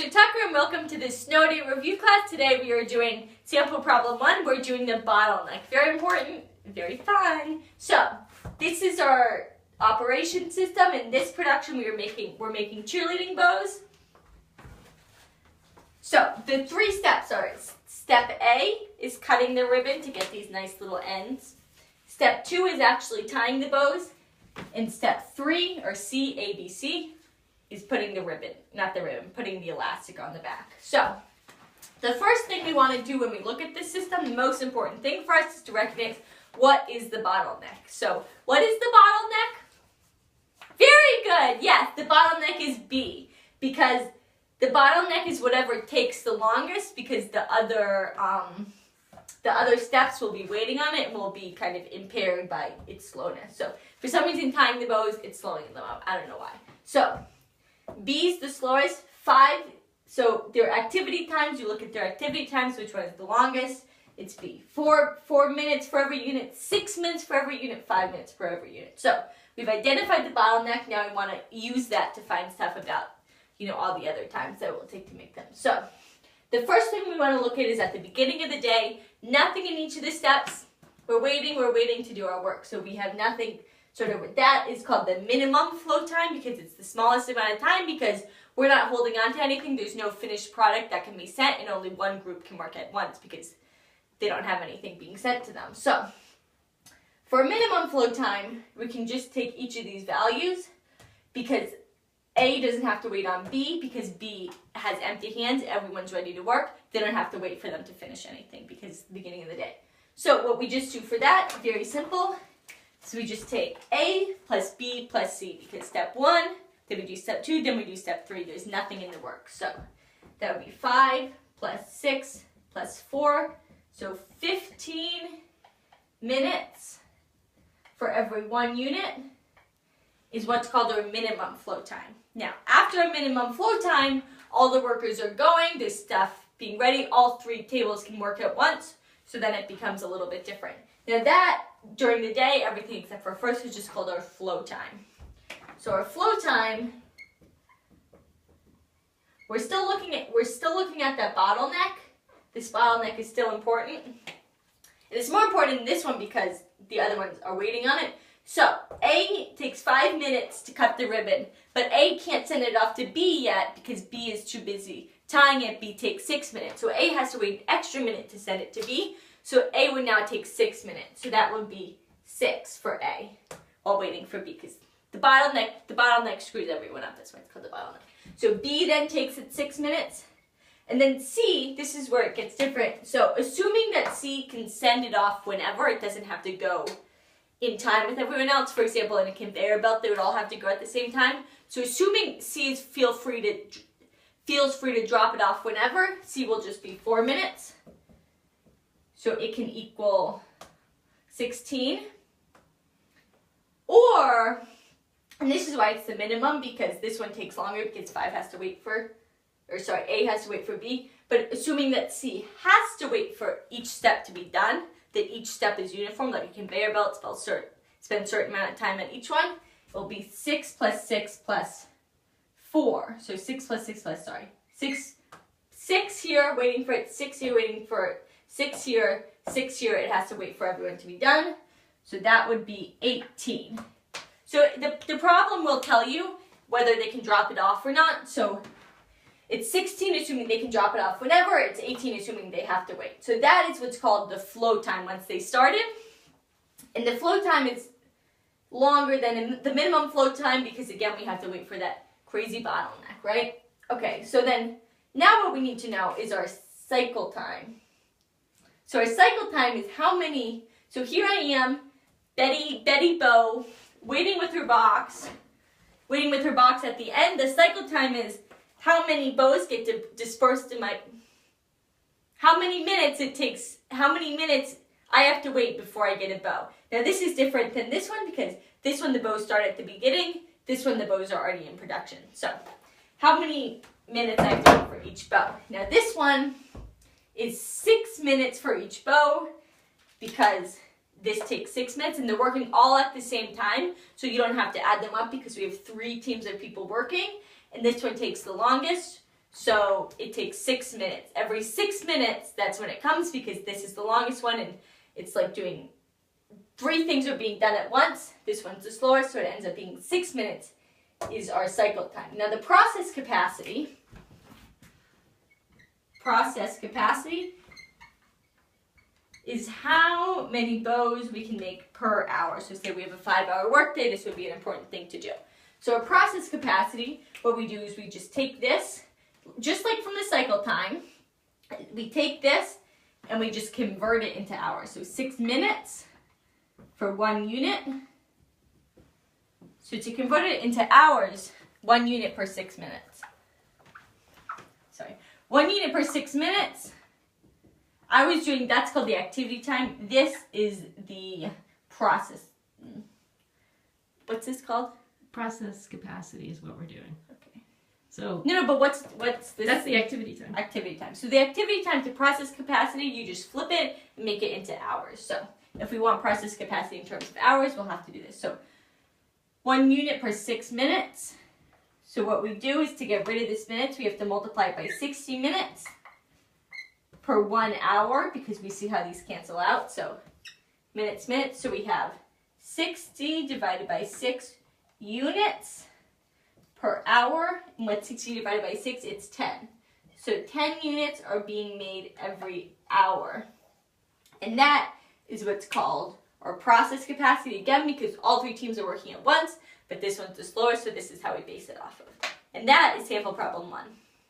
Professor Tucker and welcome to this snow day review class. Today we are doing sample problem 1. We're doing the bottleneck. Very important, very fun. So this is our operation system. In this production we're making cheerleading bows. So the 3 steps are, step A is cutting the ribbon to get these nice little ends. Step 2 is actually tying the bows. And step 3, or C, A, B, C, is putting the ribbon, not the ribbon, putting the elastic on the back. So the first thing we want to do when we look at this system, the most important thing for us is to recognize what is the bottleneck. So what is the bottleneck? Very good. Yes, the bottleneck is B, because the bottleneck is whatever takes the longest, because the other steps will be waiting on it and will be kind of impaired by its slowness. So for some reason tying the bows, it's slowing them up. I don't know why. So B is the slowest. 5, so their activity times, you look at their activity times, which one is the longest? It's B. 4 minutes for every unit, 6 minutes for every unit, 5 minutes for every unit. So we've identified the bottleneck. Now we want to use that to find stuff about, all the other times that it will take to make them. So the first thing we want to look at is at the beginning of the day, nothing in each of the steps. We're waiting to do our work. So we have nothing. That is called the minimum flow time, because it's the smallest amount of time, because we're not holding on to anything. There's no finished product that can be sent, and only one group can work at once because they don't have anything being sent to them. So for minimum flow time, we can just take each of these values, because A doesn't have to wait on B, because B has empty hands. Everyone's ready to work. They don't have to wait for them to finish anything because it's the beginning of the day. So what we just do for that, very simple. So we just take A plus B plus C, because step 1, then we do step 2, then we do step 3. There's nothing in the work. So that would be 5 plus 6 plus 4. So 15 minutes for every 1 unit is what's called our minimum flow time. Now, after a minimum flow time, all the workers are going, there's stuff being ready, all 3 tables can work at once, so then it becomes a little bit different. Now that, during the day, everything except for first is just called our flow time. So our flow time, we're still looking at that bottleneck. This bottleneck is still important. And it's more important in this one because the other ones are waiting on it. So A takes 5 minutes to cut the ribbon, but A can't send it off to B yet because B is too busy tying it. B takes 6 minutes. So A has to wait an extra minute to send it to B. So A would now take 6 minutes. So that would be 6 for A while waiting for B, because the bottleneck screws everyone up. That's why it's called the bottleneck. So B then takes it 6 minutes. And then C, this is where it gets different. So assuming that C can send it off whenever, it doesn't have to go in time with everyone else. For example, in a conveyor belt, they would all have to go at the same time. So assuming C feels free to drop it off whenever, C will just be 4 minutes. So it can equal 16. Or, and this is why it's the minimum, because this one takes longer, because A has to wait for B. But assuming that C has to wait for each step to be done, that each step is uniform, like a conveyor belt, spend a certain amount of time at each one, it will be 6 plus 6 plus 4. So 6 plus 6 plus, 6 here, waiting for it, 6 here, waiting for it, 6 here, 6 here, it has to wait for everyone to be done. So that would be 18. So the problem will tell you whether they can drop it off or not. So it's 16 assuming they can drop it off whenever, it's 18 assuming they have to wait. So that is what's called the flow time once they started. And the flow time is longer than the minimum flow time because, again, we have to wait for that crazy bottleneck, right? Okay, so then now what we need to know is our cycle time. So our cycle time is how many, so here I am, Betty Bow, waiting with her box at the end. The cycle time is how many bows get dispersed in how many minutes it takes, how many minutes I have to wait before I get a bow. Now this is different than this one because this one the bows start at the beginning, this one the bows are already in production. So how many minutes I have to wait for each bow. Now this one is 6 minutes for each bow because this takes 6 minutes and they're working all at the same time, so you don't have to add them up because we have 3 teams of people working, and this one takes the longest. So it takes 6 minutes. Every 6 minutes, that's when it comes, because this is the longest one, and it's like doing 3 things are being done at once. This one's the slowest, so it ends up being 6 minutes is our cycle time. Now the process capacity is how many bows we can make per hour. So say we have a 5-hour workday, this would be an important thing to do. So our process capacity, what we do is we just take this, just like from the cycle time, we take this and we just convert it into hours. So 6 minutes for 1 unit. So to convert it into hours, 1 unit per 6 minutes. Sorry, 1 unit per 6 minutes. I was doing, that's called the activity time. This is the process. What's this called? Process capacity is what we're doing. Okay. So no, but what's this? That's the activity time. Activity time. So the activity time to process capacity, you just flip it and make it into hours. So if we want process capacity in terms of hours, we'll have to do this. So 1 unit per 6 minutes. So what we do is to get rid of this minutes, we have to multiply it by 60 minutes per 1 hour, because we see how these cancel out. So minutes. So we have 60 divided by 6 units per hour. And what's 60 divided by 6? It's 10. So 10 units are being made every hour. And that is what's called our process capacity, again, because all 3 teams are working at once, but this one's the slowest, so this is how we base it off of. And that is sample problem 1.